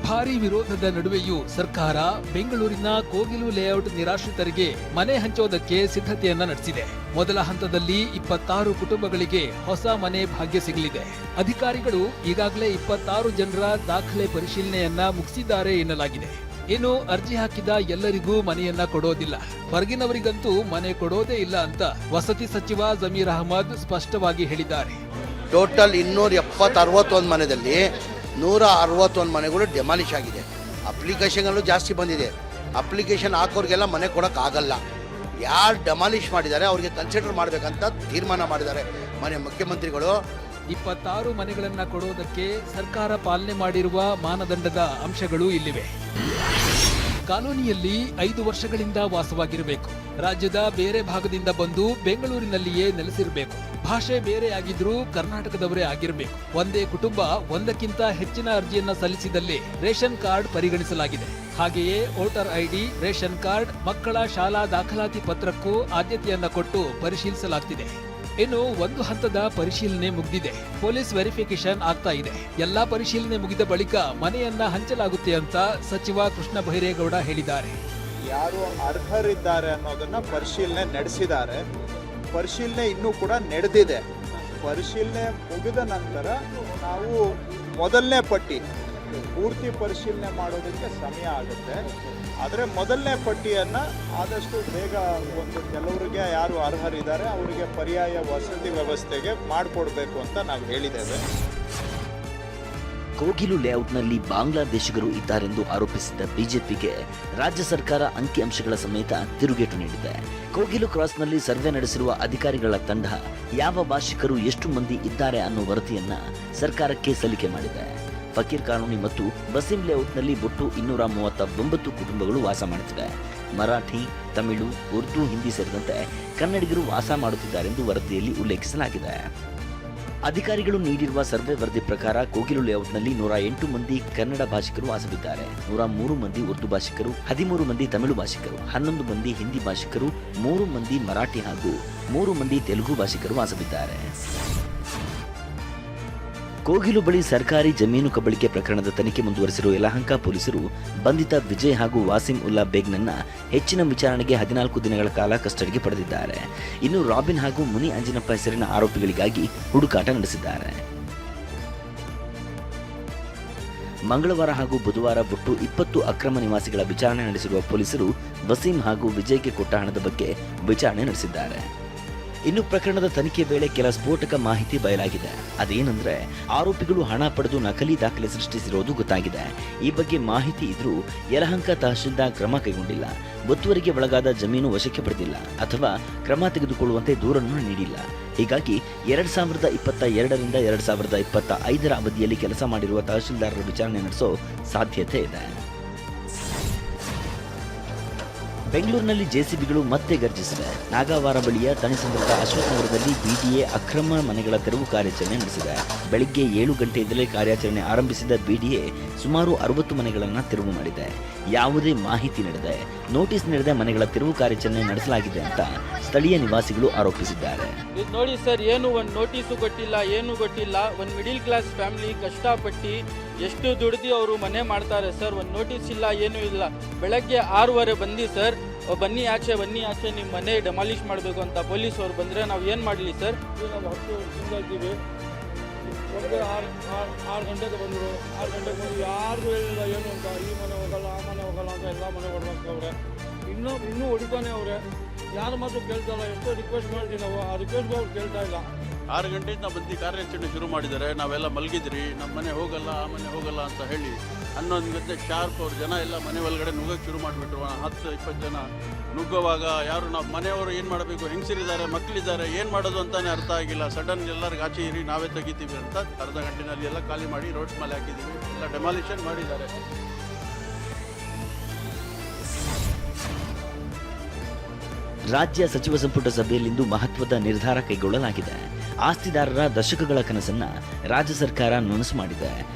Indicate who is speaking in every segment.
Speaker 1: ಭಾರೀ ವಿರೋಧದ ನಡುವೆಯೂ ಸರ್ಕಾರ ಬೆಂಗಳೂರಿನ ಕೋಗಿಲು ಲೇಔಟ್ ನಿರಾಶ್ರಿತರಿಗೆ ಮನೆ ಹಂಚೋದಕ್ಕೆ ಸಿದ್ಧತೆಯನ್ನ ನಡೆಸಿದೆ. ಮೊದಲ ಹಂತದಲ್ಲಿ 26 ಕುಟುಂಬಗಳಿಗೆ ಹೊಸ ಮನೆ ಭಾಗ್ಯ ಸಿಗಲಿದೆ. ಅಧಿಕಾರಿಗಳು ಈಗಾಗಲೇ 26 ಜನರ ದಾಖಲೆ ಪರಿಶೀಲನೆಯನ್ನ ಮುಗಿಸಿದ್ದಾರೆ ಎನ್ನಲಾಗಿದೆ. ಇನ್ನು ಅರ್ಜಿ ಹಾಕಿದ ಎಲ್ಲರಿಗೂ ಮನೆಯನ್ನ ಕೊಡೋದಿಲ್ಲ, ಹೊರಗಿನವರಿಗಂತೂ ಮನೆ ಕೊಡೋದೇ ಇಲ್ಲ ಅಂತ ವಸತಿ ಸಚಿವ ಜಮೀರ್ ಅಹಮದ್ ಸ್ಪಷ್ಟವಾಗಿ ಹೇಳಿದ್ದಾರೆ.
Speaker 2: ಟೋಟಲ್ 261 ಮನೆಯಲ್ಲಿ 161 ಮನೆಗಳು ಡೆಮಾಲಿಷ್ ಆಗಿದೆ. ಅಪ್ಲಿಕೇಶನ್ಗಳು ಜಾಸ್ತಿ ಬಂದಿದೆ. ಅಪ್ಲಿಕೇಶನ್ ಹಾಕೋರಿಗೆಲ್ಲ ಮನೆ ಕೊಡೋಕ್ಕಾಗಲ್ಲ. ಯಾರು ಡೆಮಾಲಿಷ್ ಮಾಡಿದ್ದಾರೆ ಅವ್ರಿಗೆ ಕನ್ಸಿಡರ್ ಮಾಡಬೇಕಂತ ತೀರ್ಮಾನ ಮಾಡಿದ್ದಾರೆ ಮನೆ ಮುಖ್ಯಮಂತ್ರಿಗಳು.
Speaker 1: 26 ಮನೆಗಳನ್ನ ಕೊಡೋದಕ್ಕೆ ಸರ್ಕಾರ ಪಾಲನೆ ಮಾಡಿರುವ ಮಾನದಂಡದ ಅಂಶಗಳು ಇಲ್ಲಿವೆ. ಕಾಲೋನಿಯಲ್ಲಿ 5 ವರ್ಷಗಳಿಂದ ವಾಸವಾಗಿರಬೇಕು. ರಾಜ್ಯದ ಬೇರೆ ಭಾಗದಿಂದ ಬಂದು ಬೆಂಗಳೂರಿನಲ್ಲಿಯೇ ನೆಲೆಸಿರಬೇಕು. ಭಾಷೆ ಬೇರೆಯಾಗಿದ್ರೂ ಕರ್ನಾಟಕದವರೇ ಆಗಿರಬೇಕು. ಒಂದೇ ಕುಟುಂಬ ಒಂದಕ್ಕಿಂತ ಹೆಚ್ಚಿನ ಅರ್ಜಿಯನ್ನ ಸಲ್ಲಿಸಿದಲ್ಲಿ ರೇಷನ್ ಕಾರ್ಡ್ ಪರಿಗಣಿಸಲಾಗಿದೆ. ಹಾಗೆಯೇ ವೋಟರ್ ಐಡಿ, ರೇಷನ್ ಕಾರ್ಡ್, ಮಕ್ಕಳ ಶಾಲಾ ದಾಖಲಾತಿ ಪತ್ರಕ್ಕೂ ಆದ್ಯತೆಯನ್ನ ಕೊಟ್ಟು ಪರಿಶೀಲಿಸಲಾಗ್ತಿದೆ. ಇನ್ನು ಒಂದು ಹಂತದ ಪರಿಶೀಲನೆ ಮುಗಿದಿದೆ. ಪೊಲೀಸ್ ವೆರಿಫಿಕೇಶನ್ ಆಗ್ತಾ ಇದೆ. ಎಲ್ಲಾ ಪರಿಶೀಲನೆ ಮುಗಿದ ಬಳಿಕ ಮನೆಯನ್ನ ಹಂಚಲಾಗುತ್ತೆ ಅಂತ ಸಚಿವ ಕೃಷ್ಣ ಬೈರೇಗೌಡ ಹೇಳಿದ್ದಾರೆ.
Speaker 3: ಯಾರು ಅರ್ಹರಿದ್ದಾರೆ ಅನ್ನೋದನ್ನ ಪರಿಶೀಲನೆ ನಡೆಸಿದ್ದಾರೆ. ಪರಿಶೀಲನೆ ಇನ್ನೂ ಕೂಡ ನಡೆದಿದೆ. ಪರಿಶೀಲನೆ ಮುಗಿದ ನಂತರ ನಾವು ಮೊದಲನೇ ಪಟ್ಟಿ ಪೂರ್ತಿ ಪರಿಶೀಲನೆ ಮಾಡೋದಕ್ಕೆ ಸಮಯ ಆಗುತ್ತೆ. ಆದರೆ ಮೊದಲನೇ ಪಟ್ಟಿಯನ್ನು ಆದಷ್ಟು ಬೇಗ ಕೆಲವರಿಗೆ ಯಾರು ಅರ್ಹರಿದ್ದಾರೆ ಅವರಿಗೆ ಪರ್ಯಾಯ ವಸತಿ ವ್ಯವಸ್ಥೆಗೆ ಮಾಡಿಕೊಡ್ಬೇಕು ಅಂತ ನಾವು ಹೇಳಿದ್ದೇವೆ.
Speaker 4: ಕೋಗಿಲು ಲೇಔಟ್ನಲ್ಲಿ ಬಾಂಗ್ಲಾದೇಶಿಗರು ಇದ್ದಾರೆಂದು ಆರೋಪಿಸಿದ್ದ ಬಿಜೆಪಿಗೆ ರಾಜ್ಯ ಸರ್ಕಾರ ಅಂಕಿಅಂಶಗಳ ಸಮೇತ ತಿರುಗೇಟು ನೀಡಿದೆ. ಕೋಗಿಲು ಕ್ರಾಸ್ನಲ್ಲಿ ಸರ್ವೆ ನಡೆಸಿರುವ ಅಧಿಕಾರಿಗಳ ತಂಡ ಯಾವ ಭಾಷಿಕರು ಎಷ್ಟು ಮಂದಿ ಇದ್ದಾರೆ ಅನ್ನೋ ವರದಿಯನ್ನ ಸರ್ಕಾರಕ್ಕೆ ಸಲ್ಲಿಕೆ ಮಾಡಿದೆ. ಫಕೀರ್ ಕಾಲೋನಿ ಮತ್ತು ಬಸೀಂ ಲೇಔಟ್ನಲ್ಲಿ ಒಟ್ಟು 239 ಕುಟುಂಬಗಳು ವಾಸ ಮಾಡುತ್ತಿವೆ. ಮರಾಠಿ, ತಮಿಳು, ಉರ್ದು, ಹಿಂದಿ ಸೇರಿದಂತೆ ಕನ್ನಡಿಗರು ವಾಸ ಮಾಡುತ್ತಿದ್ದಾರೆಂದು ವರದಿಯಲ್ಲಿ ಉಲ್ಲೇಖಿಸಲಾಗಿದೆ. ಅಧಿಕಾರಿಗಳು ನೀಡಿರುವ ಸರ್ವೆ ವರದಿ ಪ್ರಕಾರ ಕೋಗಿಲು ಲೇಔಟ್ನಲ್ಲಿ 108 ಮಂದಿ ಕನ್ನಡ ಭಾಷಿಕರು ವಾಸವಿದ್ದಾರೆ. 103 ಮಂದಿ ಉರ್ದು ಭಾಷಿಕರು, 13 ಮಂದಿ ತಮಿಳು ಭಾಷಿಕರು, 11 ಮಂದಿ ಹಿಂದಿ ಭಾಷಿಕರು, 3 ಮಂದಿ ಮರಾಠಿ ಹಾಗೂ 3 ಮಂದಿ ತೆಲುಗು ಭಾಷಿಕರು ವಾಸವಿದ್ದಾರೆ. ಕೋಗಿಲು ಬಳಿ ಸರ್ಕಾರಿ ಜಮೀನು ಕಬಳಿಕೆ ಪ್ರಕರಣದ ತನಿಖೆ ಮುಂದುವರೆಸಿರುವ ಯಲಹಂಕ ಪೊಲೀಸರು ಬಂಧಿತ ವಿಜಯ್ ಹಾಗೂ ವಾಸಿಂ ಉಲ್ಲಾ ಬೇಗ್ನನ್ನ ಹೆಚ್ಚಿನ ವಿಚಾರಣೆಗೆ 14 ದಿನಗಳ ಕಾಲ ಕಸ್ಟಡಿಗೆ ಪಡೆದಿದ್ದಾರೆ. ಇನ್ನು ರಾಬಿನ್ ಹಾಗೂ ಮುನಿ ಅಂಜಿನಪ್ಪ ಹೆಸರಿನ ಆರೋಪಿಗಳಿಗಾಗಿ ಹುಡುಕಾಟ ನಡೆಸಿದ್ದಾರೆ. ಮಂಗಳವಾರ ಹಾಗೂ ಬುಧವಾರ ಒಟ್ಟು 20 ಅಕ್ರಮ ನಿವಾಸಿಗಳ ವಿಚಾರಣೆ ನಡೆಸಿರುವ ಪೊಲೀಸರು ವಸೀಂ ಹಾಗೂ ವಿಜಯ್ಗೆ ಕೊಟ್ಟ ಹಣದ ಬಗ್ಗೆ ವಿಚಾರಣೆ ನಡೆಸಿದ್ದಾರೆ. ಇನ್ನು ಪ್ರಕರಣದ ತನಿಖೆ ವೇಳೆ ಕೆಲ ಸ್ಫೋಟಕ ಮಾಹಿತಿ ಬಯಲಾಗಿದೆ. ಅದೇನೆಂದ್ರೆ ಆರೋಪಿಗಳು ಹಣ ಪಡೆದು ನಕಲಿ ದಾಖಲೆ ಸೃಷ್ಟಿಸಿರುವುದು ಗೊತ್ತಾಗಿದೆ. ಈ ಬಗ್ಗೆ ಮಾಹಿತಿ ಇದ್ರೂ ಯಲಹಂಕ ತಹಶೀಲ್ದಾರ್ ಕ್ರಮ ಕೈಗೊಂಡಿಲ್ಲ. ಒತ್ತುವರಿಗೆ ಒಳಗಾದ ಜಮೀನು ವಶಕ್ಕೆ ಪಡೆದಿಲ್ಲ ಅಥವಾ ಕ್ರಮ ತೆಗೆದುಕೊಳ್ಳುವಂತೆ ದೂರನ್ನು ನೀಡಿಲ್ಲ. ಹೀಗಾಗಿ 2022ರಿಂದ 2025ರ ಅವಧಿಯಲ್ಲಿ ಕೆಲಸ ಮಾಡಿರುವ ತಹಶೀಲ್ದಾರರ ವಿಚಾರಣೆ ನಡೆಸೋ ಸಾಧ್ಯತೆ ಇದೆ. ಬೆಂಗಳೂರಿನಲ್ಲಿ ಜೆಸಿಬಿಗಳು ಮತ್ತೆ ಗರ್ಜಿಸಿವೆ. ನಾಗಾವಾರ ಬಳಿಯ ತಣಿಸಂದ್ರದ ಅಶ್ವತ್ಥನಗರದಲ್ಲಿ ಬಿಡಿಎ ಅಕ್ರಮ ಮನೆಗಳ ತೆರವು ಕಾರ್ಯಾಚರಣೆ ನಡೆಸಿದೆ. ಬೆಳಿಗ್ಗೆ 7 ಗಂಟೆಯಿಂದಲೇ ಕಾರ್ಯಾಚರಣೆ ಆರಂಭಿಸಿದ ಬಿಡಿಎ ಸುಮಾರು 60 ಮನೆಗಳನ್ನು ತೆರವು ಮಾಡಿದೆ. ಯಾವುದೇ ಮಾಹಿತಿ ನೀಡದೆ, ನೋಟಿಸ್ ನೀಡದೆ ಮನೆಗಳ ತೆರವು ಕಾರ್ಯಾಚರಣೆ ನಡೆಸಲಾಗಿದೆ ಅಂತ ಸ್ಥಳೀಯ ನಿವಾಸಿಗಳು ಆರೋಪಿಸಿದ್ದಾರೆ.
Speaker 5: ನೋಡಿ ಸರ್, ಏನು ಒಂದು ನೋಟಿಸು ಗೊತ್ತಿಲ್ಲ, ಏನು ಗೊತ್ತಿಲ್ಲ. ಒಂದು ಮಿಡಿಲ್ ಕ್ಲಾಸ್ ಫ್ಯಾಮಿಲಿ ಕಷ್ಟಪಟ್ಟು ಎಷ್ಟು ದುಡ್ದು ಅವರು ಮನೆ ಮಾಡ್ತಾರೆ ಸರ್. ಒಂದು ನೋಟಿಸ್ ಇಲ್ಲ, ಏನೂ ಇಲ್ಲ. ಬೆಳಗ್ಗೆ 6:15 ಬಂದು ಸರ್, ಬನ್ನಿ ಆಚೆ ನಿಮ್ಮ ಮನೆ ಡೆಮಾಲಿಷ್ ಮಾಡಬೇಕು ಅಂತ ಪೊಲೀಸ್ ಅವ್ರು ಬಂದರೆ ನಾವು ಏನು ಮಾಡಲಿ ಸರ್? ನಾವು 10 ವರ್ಷದಿಂದ ಇದ್ದೀವಿ. ಒಂದು 6 ಗಂಟೆಗೆ ಬಂದರು. 6 ಗಂಟೆಗೆ ಬಂದು ಯಾರಿಗೂ ಹೇಳಿಲ್ಲ ಏನು ಅಂತ. ಈ ಮನೆ ಹೋಗಲ್ಲ, ಆ ಮನೆ ಹೋಗಲ್ಲ ಅಂತ ಎಲ್ಲ ಮನೆ ಹೊಡ್ಬೇಕವ್ರೆ. ಇನ್ನೂ ಹೊಡಿತಾನೆ ಅವರೇ. ಯಾರು ಮಾತ್ರ ಕೇಳ್ತಾ ಇಲ್ಲ. ಎಷ್ಟೋ ರಿಕ್ವೆಸ್ಟ್ ಮಾಡ್ತೀವಿ ನಾವು, ಆ ರಿಕ್ವೆಸ್ಟ್ಗೆ ಅವ್ರು ಕೇಳ್ತಾ ಇಲ್ಲ.
Speaker 6: 6 ಗಂಟೆಯಿಂದ ಬಂದು ಕಾರ್ಯಾಚರಣೆ ಶುರು ಮಾಡಿದ್ದಾರೆ. ನಾವೆಲ್ಲ ಮಲಗಿದ್ರಿ, ನಮ್ಮ ಮನೆ ಹೋಗಲ್ಲ, ಆ ಮನೆ ಹೋಗಲ್ಲ ಅಂತ ಹೇಳಿ 11 ಗಂಟೆ ಶಾರ್ಪ್ ಅವ್ರು ಜನ ಎಲ್ಲ ಮನೆ ಒಳಗಡೆ ನುಗ್ಗಕ್ಕೆ ಶುರು ಮಾಡಿಬಿಟ್ರು. 10-20 ಜನ ನುಗ್ಗುವಾಗ ಯಾರು ನಾವು ಮನೆಯವರು ಏನು ಮಾಡಬೇಕು, ಹೆಂಗಸರಿದ್ದಾರೆ, ಮಕ್ಕಳಿದ್ದಾರೆ, ಏನು ಮಾಡೋದು ಅಂತಾನೆ ಅರ್ಥ ಆಗಿಲ್ಲ. ಸಡನ್ ಎಲ್ಲರಿಗೆ ಆಚೆ ಇರಿ, ನಾವೇ ತೆಗಿತೀವಿ ಅಂತ ಅರ್ಧ ಗಂಟೆನಲ್ಲಿ ಎಲ್ಲ ಖಾಲಿ ಮಾಡಿ ರೋಡ್ಸ್ ಮೇಲೆ ಹಾಕಿದ್ದೀವಿ. ಎಲ್ಲ ಡೆಮಾಲಿಷನ್ ಮಾಡಿದ್ದಾರೆ.
Speaker 4: ರಾಜ್ಯ ಸಚಿವ ಸಂಪುಟ ಸಭೆಯಲ್ಲಿಂದು ಮಹತ್ವದ ನಿರ್ಧಾರ ಕೈಗೊಳ್ಳಲಾಗಿದೆ. ಆಸ್ತಿದಾರರ ದಶಕಗಳ ಕನಸನ್ನ ರಾಜ್ಯ ಸರ್ಕಾರ ನನಸು ಮಾಡಿದೆ.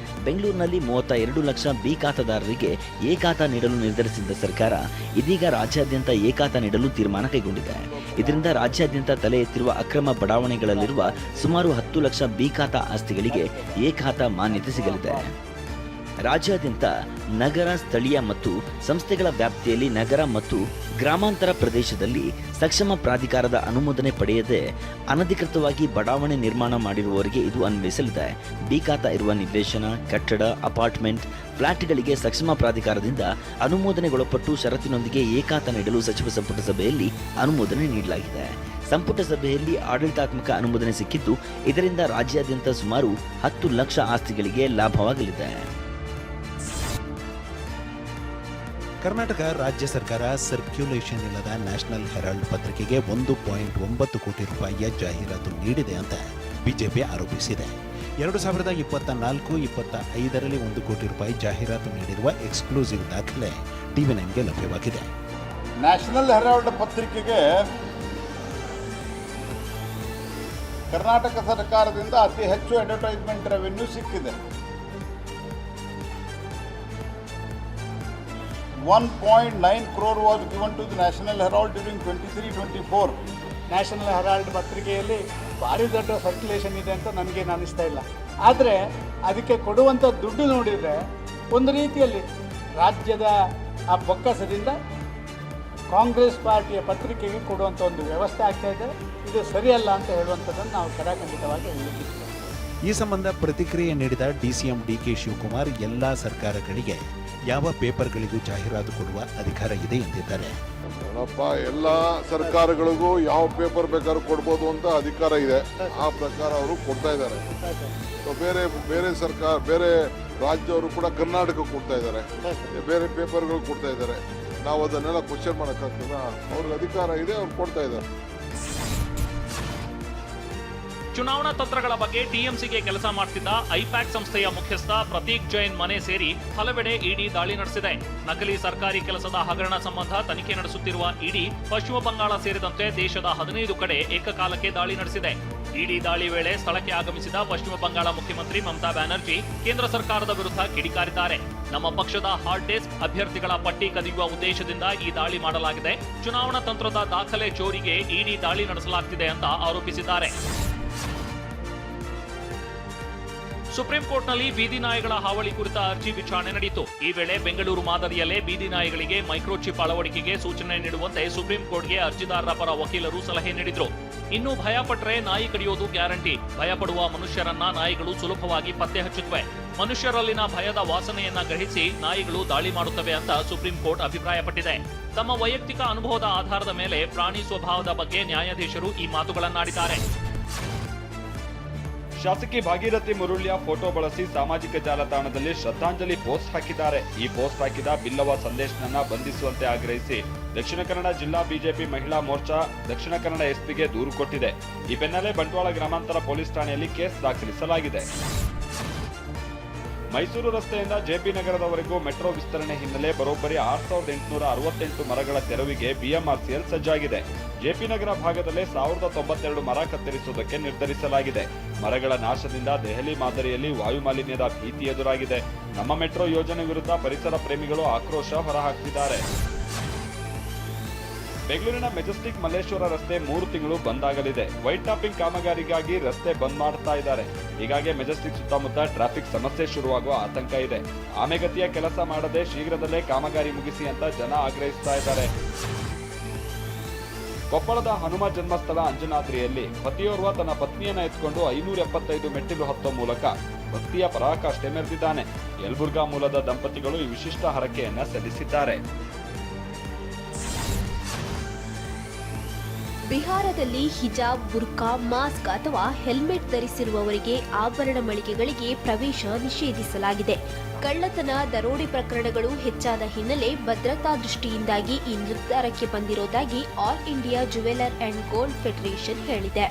Speaker 4: ಬೆಂಗಳೂರಿನಲ್ಲಿ 32 ಲಕ್ಷ ಬಿ ಖಾತಾದಾರರಿಗೆ ಎ ಖಾತಾ ನೀಡಲು ನಿರ್ಧರಿಸಿದ್ದ ಸರ್ಕಾರ ಇದೀಗ ರಾಜ್ಯಾದ್ಯಂತ ಎ ಖಾತಾ ನೀಡಲು ತೀರ್ಮಾನ ಕೈಗೊಂಡಿದೆ. ಇದರಿಂದ ರಾಜ್ಯಾದ್ಯಂತ ತಲೆ ಎತ್ತಿರುವ ಅಕ್ರಮ ಬಡಾವಣೆಗಳಲ್ಲಿರುವ ಸುಮಾರು 10 ಲಕ್ಷ ಬಿ ಖಾತಾ ಆಸ್ತಿಗಳಿಗೆ ಎ ಖಾತಾ ಮಾನ್ಯತೆ ಸಿಗಲಿದೆ. ರಾಜ್ಯಾದ್ಯಂತ ನಗರ, ಸ್ಥಳೀಯ ಮತ್ತು ಸಂಸ್ಥೆಗಳ ವ್ಯಾಪ್ತಿಯಲ್ಲಿ ನಗರ ಮತ್ತು ಗ್ರಾಮಾಂತರ ಪ್ರದೇಶದಲ್ಲಿ ಸಕ್ಷಮ ಪ್ರಾಧಿಕಾರದ ಅನುಮೋದನೆ ಪಡೆಯದೆ ಅನಧಿಕೃತವಾಗಿ ಬಡಾವಣೆ ನಿರ್ಮಾಣ ಮಾಡಿರುವವರಿಗೆ ಇದು ಅನ್ವಯಿಸಲಿದೆ. ಬಿ ಖಾತಾ ಇರುವ ನಿವೇಶನ, ಕಟ್ಟಡ, ಅಪಾರ್ಟ್ಮೆಂಟ್, ಫ್ಲಾಟ್ಗಳಿಗೆ ಸಕ್ಷಮ ಪ್ರಾಧಿಕಾರದಿಂದ ಅನುಮೋದನೆಗೊಳಪಟ್ಟು ಷರತ್ತಿನೊಂದಿಗೆ ಏಕಾತ ನೀಡಲು ಸಚಿವ ಸಂಪುಟ ಸಭೆಯಲ್ಲಿ ಅನುಮೋದನೆ ನೀಡಲಾಗಿದೆ. ಸಂಪುಟ ಸಭೆಯಲ್ಲಿ ಆಡಳಿತಾತ್ಮಕ ಅನುಮೋದನೆ ಸಿಕ್ಕಿದ್ದು, ಇದರಿಂದ ರಾಜ್ಯಾದ್ಯಂತ ಸುಮಾರು 10 ಲಕ್ಷ ಆಸ್ತಿಗಳಿಗೆ ಲಾಭವಾಗಲಿದೆ.
Speaker 7: ಕರ್ನಾಟಕ ರಾಜ್ಯ ಸರ್ಕಾರ ಸರ್ಕ್ಯುಲೇಷನ್ ಇಲ್ಲದ ನ್ಯಾಷನಲ್ ಹೆರಾಲ್ಡ್ ಪತ್ರಿಕೆಗೆ 1.9 ಕೋಟಿ ರೂಪಾಯಿಯ ಜಾಹೀರಾತು ನೀಡಿದೆ ಅಂತ ಬಿಜೆಪಿ ಆರೋಪಿಸಿದೆ. 2024-25ರಲ್ಲಿ 1 ಕೋಟಿ ರೂಪಾಯಿ ಜಾಹೀರಾತು ನೀಡಿರುವ ಎಕ್ಸ್ಕ್ಲೂಸಿವ್ ದಾಖಲೆ ಟಿವಿ9ಗೆ ಲಭ್ಯವಾಗಿದೆ.
Speaker 8: ನ್ಯಾಷನಲ್ ಹೆರಾಲ್ಡ್ ಪತ್ರಿಕೆಗೆ ಕರ್ನಾಟಕ ಸರ್ಕಾರದಿಂದ ಅತಿ ಹೆಚ್ಚು ಅಡ್ವರ್ಟೈಸ್ಮೆಂಟ್ ರೆವೆನ್ಯೂ ಸಿಕ್ಕಿದೆ. 1.9 crore was given to the National Herald during 23-24.
Speaker 9: National Herald ಪತ್ರಿಕೆಯಲ್ಲಿ ಭಾರಿ ದೊಡ್ಡ ಸರ್ಕ್ಯುಲೇಷನ್ ಇದೆ ಅಂತ ನನಗೇನು ಅನ್ನಿಸ್ತಾ ಇಲ್ಲ. ಆದರೆ ಅದಕ್ಕೆ ಕೊಡುವಂಥ ದುಡ್ಡು ನೋಡಿದರೆ ಒಂದು ರೀತಿಯಲ್ಲಿ ರಾಜ್ಯದ ಆ ಬೊಕ್ಕಸದಿಂದ ಕಾಂಗ್ರೆಸ್ ಪಾರ್ಟಿಯ ಪತ್ರಿಕೆಗೆ ಕೊಡುವಂಥ ಒಂದು ವ್ಯವಸ್ಥೆ ಆಗ್ತಾ ಇದೆ. ಇದು ಸರಿಯಲ್ಲ ಅಂತ ಹೇಳುವಂಥದ್ದನ್ನು ನಾವು ಖಡಾಖಂಡಿತವಾಗಿ ಹೇಳಲಿಕ್ಕೆ.
Speaker 7: ಈ ಸಂಬಂಧ ಪ್ರತಿಕ್ರಿಯೆ ನೀಡಿದ ಡಿಸಿಎಂ ಡಿಕೆ ಶಿವಕುಮಾರ್ ಎಲ್ಲ ಸರ್ಕಾರಗಳಿಗೆ ಯಾವ ಪೇಪರ್ಗಳಿಗೂ ಜಾಹೀರಾತು ಕೊಡುವ ಅಧಿಕಾರ ಇದೆ ಎಂದಿದ್ದಾರೆ.
Speaker 10: ಎಲ್ಲ ಸರ್ಕಾರಗಳಿಗೂ ಯಾವ ಪೇಪರ್ ಬೇಕಾದ್ರೂ ಕೊಡ್ಬೋದು ಅಂತ ಅಧಿಕಾರ ಇದೆ. ಆ ಪ್ರಕಾರ ಅವರು ಕೊಡ್ತಾ ಇದ್ದಾರೆ. ಬೇರೆ ಬೇರೆ ಸರ್ಕಾರ, ಬೇರೆ ರಾಜ್ಯವರು ಕೂಡ ಕರ್ನಾಟಕಕ್ಕೆ ಕೊಡ್ತಾ ಇದ್ದಾರೆ, ಬೇರೆ ಪೇಪರ್ಗಳು ಕೊಡ್ತಾ ಇದ್ದಾರೆ. ನಾವು ಅದನ್ನೆಲ್ಲ ಕ್ವಶನ್ ಮಾಡೋಕ್ಕಾಗ್ತದ? ಅವ್ರಿಗೆ ಅಧಿಕಾರ ಇದೆ, ಅವ್ರು ಕೊಡ್ತಾ ಇದ್ದಾರೆ.
Speaker 11: ಚುನಾವಣಾ ತಂತ್ರಗಳ ಬಗ್ಗೆ ಟಿಎಂಸಿಗೆ ಕೆಲಸ ಮಾಡ್ತಿದ್ದ ಐಪ್ಯಾಕ್ ಸಂಸ್ಥೆಯ ಮುಖ್ಯಸ್ಥ ಪ್ರತೀಕ್ ಜೈನ್ ಮನೆ ಸೇರಿ ಹಲವೆಡೆ ಇಡಿ ದಾಳಿ ನಡೆಸಿದೆ. ನಕಲಿ ಸರ್ಕಾರಿ ಕೆಲಸದ ಹಗರಣ ಸಂಬಂಧ ತನಿಖೆ ನಡೆಸುತ್ತಿರುವ ಇಡಿ ಪಶ್ಚಿಮ ಬಂಗಾಳ ಸೇರಿದಂತೆ ದೇಶದ 15 ಕಡೆ ಏಕಕಾಲಕ್ಕೆ ದಾಳಿ ನಡೆಸಿದೆ. ಇಡಿ ದಾಳಿ ವೇಳೆ ಸ್ಥಳಕ್ಕೆ ಆಗಮಿಸಿದ ಪಶ್ಚಿಮ ಬಂಗಾಳ ಮುಖ್ಯಮಂತ್ರಿ ಮಮತಾ ಬ್ಯಾನರ್ಜಿ ಕೇಂದ್ರ ಸರ್ಕಾರದ ವಿರುದ್ಧ ಕಿಡಿಕಾರಿದ್ದಾರೆ. ನಮ್ಮ ಪಕ್ಷದ ಹಾರ್ಡ್ ಡಿಸ್ಕ್ ಅಭ್ಯರ್ಥಿಗಳ ಪಟ್ಟಿ ಕದಿಯುವ ಉದ್ದೇಶದಿಂದ ಈ ದಾಳಿ ಮಾಡಲಾಗಿದೆ. ಚುನಾವಣಾ ತಂತ್ರದ ದಾಖಲೆ ಚೋರಿಗೆ ಇಡಿ ದಾಳಿ ನಡೆಸಲಾಗುತ್ತಿದೆ ಅಂತ ಆರೋಪಿಸಿದ್ದಾರೆ. ಸುಪ್ರೀಂ ಕೋರ್ಟ್ನಲ್ಲಿ ಬೀದಿ ನಾಯಿಗಳ ಹಾವಳಿ ಕುರಿತ ಅರ್ಜಿ ವಿಚಾರಣೆ ನಡೆಯಿತು. ಈ ವೇಳೆ ಬೆಂಗಳೂರು ಮಾದರಿಯಲ್ಲೇ ಬೀದಿ ನಾಯಿಗಳಿಗೆ ಮೈಕ್ರೋಚಿಪ್ ಅಳವಡಿಕೆಗೆ ಸೂಚನೆ ನೀಡುವಂತೆ ಸುಪ್ರೀಂ ಕೋರ್ಟ್ಗೆ ಅರ್ಜಿದಾರರ ಪರ ವಕೀಲರು ಸಲಹೆ ನೀಡಿದ್ರು. ಇನ್ನು ಭಯಪಟ್ರೆ ನಾಯಿ ಕಡಿಯೋದು ಗ್ಯಾರಂಟಿ. ಭಯಪಡುವ ಮನುಷ್ಯರನ್ನ ನಾಯಿಗಳು ಸುಲಭವಾಗಿ ಪತ್ತೆ ಹಚ್ಚುತ್ತವೆ. ಮನುಷ್ಯರಲ್ಲಿನ ಭಯದ ವಾಸನೆಯನ್ನ ಗ್ರಹಿಸಿ ನಾಯಿಗಳು ದಾಳಿ ಮಾಡುತ್ತವೆ ಅಂತ ಸುಪ್ರೀಂ ಕೋರ್ಟ್ ಅಭಿಪ್ರಾಯಪಟ್ಟಿದೆ. ತಮ್ಮ ವೈಯಕ್ತಿಕ ಅನುಭವದ ಆಧಾರದ ಮೇಲೆ ಪ್ರಾಣಿ ಸ್ವಭಾವದ ಬಗ್ಗೆ ನ್ಯಾಯಾಧೀಶರು ಈ ಮಾತುಗಳನ್ನಾಡಿದ್ದಾರೆ.
Speaker 12: ಶಾಸಕಿ ಭಾಗೀರಥಿ ಮುರುಳ್ಯ ಫೋಟೋ ಬಳಸಿ ಸಾಮಾಜಿಕ ಜಾಲತಾಣದಲ್ಲಿ ಶ್ರದ್ಧಾಂಜಲಿ ಪೋಸ್ಟ್ ಹಾಕಿದ್ದಾರೆ. ಈ ಪೋಸ್ಟ್ ಹಾಕಿದ ಬಿಲ್ಲವ ಸಂದೇಶ್ನನ್ನ ಬಂಧಿಸುವಂತೆ ಆಗ್ರಹಿಸಿ ದಕ್ಷಿಣ ಕನ್ನಡ ಜಿಲ್ಲಾ ಬಿಜೆಪಿ ಮಹಿಳಾ ಮೋರ್ಚಾ ದಕ್ಷಿಣ ಕನ್ನಡ ಎಸ್ಪಿಗೆ ದೂರು ಕೊಟ್ಟಿದೆ. ಈ ಬೆನ್ನಲ್ಲೇ ಬಂಟ್ವಾಳ ಗ್ರಾಮಾಂತರ ಪೊಲೀಸ್ ಠಾಣೆಯಲ್ಲಿ ಕೇಸ್ ದಾಖಲಿಸಲಾಗಿದೆ. ಮೈಸೂರು ರಸ್ತೆಯಿಂದ ಜೆಪಿ ನಗರದವರೆಗೂ ಮೆಟ್ರೋ ವಿಸ್ತರಣೆ ಹಿನ್ನೆಲೆ ಬರೋಬ್ಬರಿ 6868 ಮರಗಳ ತೆರವಿಗೆ ಬಿಎಂಆರ್ಸಿಎಲ್ ಸಜ್ಜಾಗಿದೆ. ಜೆಪಿ ನಗರ ಭಾಗದಲ್ಲೇ 1092 ಮರ ಕತ್ತರಿಸುವುದಕ್ಕೆ ನಿರ್ಧರಿಸಲಾಗಿದೆ. ಮರಗಳ ನಾಶದಿಂದ ದೆಹಲಿ ಮಾದರಿಯಲ್ಲಿ ವಾಯು ಮಾಲಿನ್ಯದ ಭೀತಿ ಎದುರಾಗಿದೆ. ನಮ್ಮ ಮೆಟ್ರೋ ಯೋಜನೆ ವಿರುದ್ಧ ಪರಿಸರ ಪ್ರೇಮಿಗಳು ಆಕ್ರೋಶ ಹೊರಹಾಕ್ತಿದ್ದಾರೆ. ಬೆಂಗಳೂರಿನ ಮೆಜೆಸ್ಟಿಕ್ ಮಲ್ಲೇಶ್ವರ ರಸ್ತೆ 3 ತಿಂಗಳು ಬಂದ್ ಆಗಲಿದೆ. ವೈಟ್ ಟಾಪಿಂಗ್ ಕಾಮಗಾರಿಗಾಗಿ ರಸ್ತೆ ಬಂದ್ ಮಾಡ್ತಾ ಇದ್ದಾರೆ. ಹೀಗಾಗಿ ಮೆಜೆಸ್ಟಿಕ್ ಸುತ್ತಮುತ್ತ ಟ್ರಾಫಿಕ್ ಸಮಸ್ಯೆ ಶುರುವಾಗುವ ಆತಂಕ ಇದೆ. ಆಮೆಗತಿಯ ಕೆಲಸ ಮಾಡದೆ ಶೀಘ್ರದಲ್ಲೇ ಕಾಮಗಾರಿ ಮುಗಿಸಿ ಅಂತ ಜನ ಆಗ್ರಹಿಸ್ತಾ ಇದ್ದಾರೆ. ಕೊಪ್ಪಳದ ಹನುಮ ಜನ್ಮಸ್ಥಳ ಅಂಜನಾದ್ರಿಯಲ್ಲಿ ಪತಿಯೋರ್ವ ತನ್ನ ಪತ್ನಿಯನ್ನ ಎತ್ಕೊಂಡು 575 ಮೆಟ್ಟಿಲು ಹತ್ತುವ ಮೂಲಕ ಭಕ್ತಿಯ ಪರಾಕಾಷ್ಠೆ ಮೆರೆದಿದ್ದಾನೆ. ಯಲಬುರ್ಗಾ ಮೂಲದ ದಂಪತಿಗಳು ಈ ವಿಶಿಷ್ಟ ಹರಕೆಯನ್ನ ಸಲ್ಲಿಸಿದ್ದಾರೆ.
Speaker 13: ಬಿಹಾರದಲ್ಲಿ ಹಿಜಾಬ್, ಬುರ್ಕಾ, ಮಾಸ್ಕ್ ಅಥವಾ ಹೆಲ್ಮೆಟ್ ಧರಿಸಿರುವವರಿಗೆ ಆಭರಣ ಮಳಿಗೆಗಳಿಗೆ ಪ್ರವೇಶ ನಿಷೇಧಿಸಲಾಗಿದೆ. ಕಳ್ಳತನ, ದರೋಡೆ ಪ್ರಕರಣಗಳು ಹೆಚ್ಚಾದ ಹಿನ್ನೆಲೆ ಭದ್ರತಾ ದೃಷ್ಟಿಯಿಂದಾಗಿ ಈ ನಿರ್ಧಾರಕ್ಕೆ ಬಂದಿರೋದಾಗಿ all India jeweller and gold federation ಹೇಳಿದೆ.